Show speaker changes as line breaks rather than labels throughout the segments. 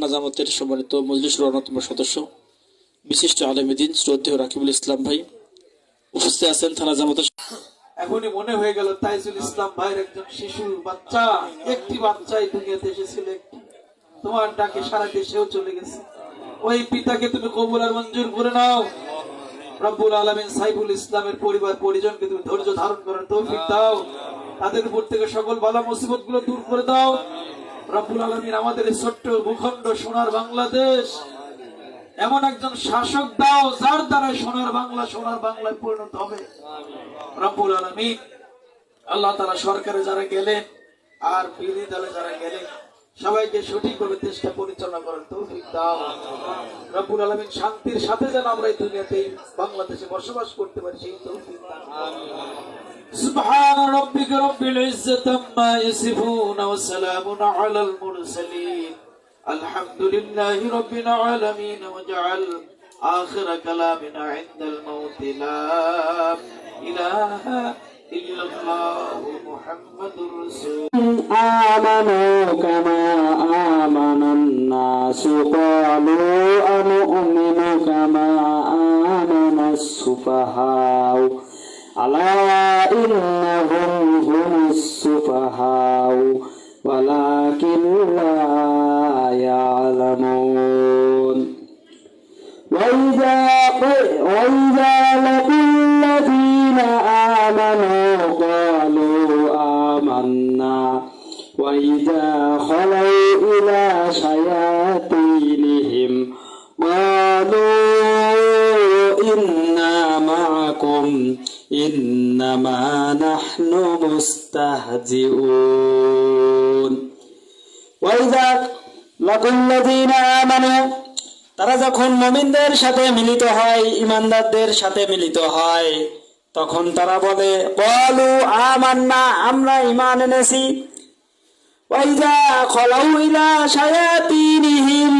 থানা জামাতের সম্মানিত মজলিসের অন্যতম সদস্য বিশিষ্ট আলেমে দ্বীন শ্রদ্ধেয় রাকিবুল ইসলাম ভাই উপস্থিত আছেন। থানা জামাতের
এখনই মনে হয়ে গেল তাইজুল ইসলাম ভাইয়ের একজন শিশু বাচ্চা, একটি বাচ্চাই দুনিয়াতে এসেছিল, তোমার ডাকে সারা দেশেও চলে গেছে। ওই পিতাকে তুমি কবুল আর মঞ্জুর করে নাও। রব্বুল আলামিন সাইফুল ইসলামের পরিবার পরিজনকে তুমি ধৈর্য ধারণ করার তৌফিক দাও, তাদের উপর থেকে সকল বালা মুসিবত গুলো দূর করে দাও। রব্বুল আলামিন আমাদের এই ছোট্ট ভূখণ্ড সোনার বাংলাদেশ এমন একজন শাসক দাও যার দ্বারা সোনার বাংলায় পরিণত হবে। রব্বুল আলামিন আল্লাহ তাআলা সরকারে যারা গেলেন আর বিরোধী দলে যারা গেলেন সবাইকে সঠিকভাবে দেশটা পরিচালনা করার তৌফিক দাও। রব্বুল আলামিন শান্তির সাথে যেন আমরা এই দুনিয়াতে বাংলাদেশে বসবাস করতে পারি সেই তৌফিক দান। সুবহান রাব্বিকা রাব্বিল ইজ্জাতি আম্মা ইয়াসিফুন ওয়া সালামুন আলাল মুরসালিন আলহামদুলিল্লাহি রাব্বিল আলামিন ওয়াজআল আখির কালামিনা ইনদাল মাউত লা ইলাহা ইল্লাল্লাহু মুহাম্মাদুর রাসূল
আমানু কামা আমানান নাসু ক্বালু আনু'মিনু কামা আমানাস সুফাহাউ আলা ইন্নাহুম হুমুস সুফাহাউ ওয়ালাকিন লা ইয়ালামুন وإذا لقوا الذين آمنوا قالوا آمنا وإذا خلوا إلى شياطينهم قالوا إنا معكم إنما نحن مستهزئون وإذا لقوا الذين آمنوا তারা যখন মুমিনদের সাথে মিলিত হয়, ইমানদারদের সাথে মিলিত হয়, তখন তারা বলে ক্বালু আমান্না, আমরা ঈমান এনেছি। ওয়াইযা খালাউ ইলা শায়াতিনিহিম,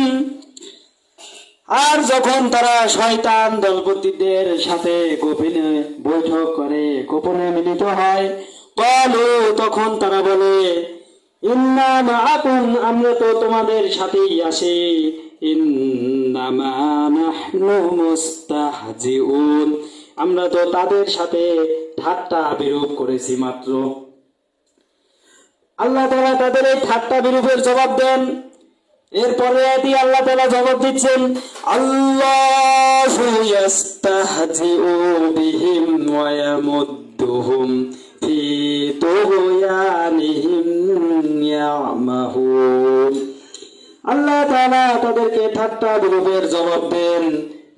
আর যখন তারা শয়তান দলপতিদের সাথে গোপনে বৈঠক করে, গোপনে মিলিত হয়, ক্বালু, তখন তারা বলে ইন্না মাআকুম, আমরা তো তোমাদের সাথেই আছি। ইন্নামা নাহনু মুস্তাহজিউন, আমরা তো তাদের সাথে ঠাট্টা বিরূপ করেছি মাত্র। আল্লাহ তাআলা তাদের এই ঠাট্টা বিরূপের জবাব দেন। এরপরে আল্লাহ তাআলা জবাব দিচ্ছেন আল্লাহু ইস্তাহজিউ বিহিম ওয়া ইয়ামুদ্দুহুম ফি তুগয়ানিহিম ইয়ামাহুন। আল্লাহ তাআলা তাদেরকে ঠাট্টা বিরূপের জবাব দেন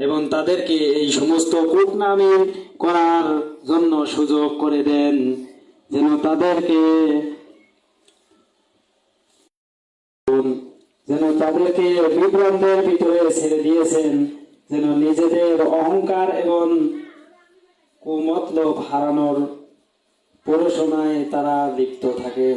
এবং তাদেরকে এই সমস্ত কূটনামি করার জন্য সুযোগ করে দেন, যেন তাদেরকে বিভ্রান্তের ভিতরে ছেড়ে দিয়েছেন, যেন নিজেদের অহংকার এবং কুমতলব হারানোর পড়াশোনায় তারা লিপ্ত থাকে।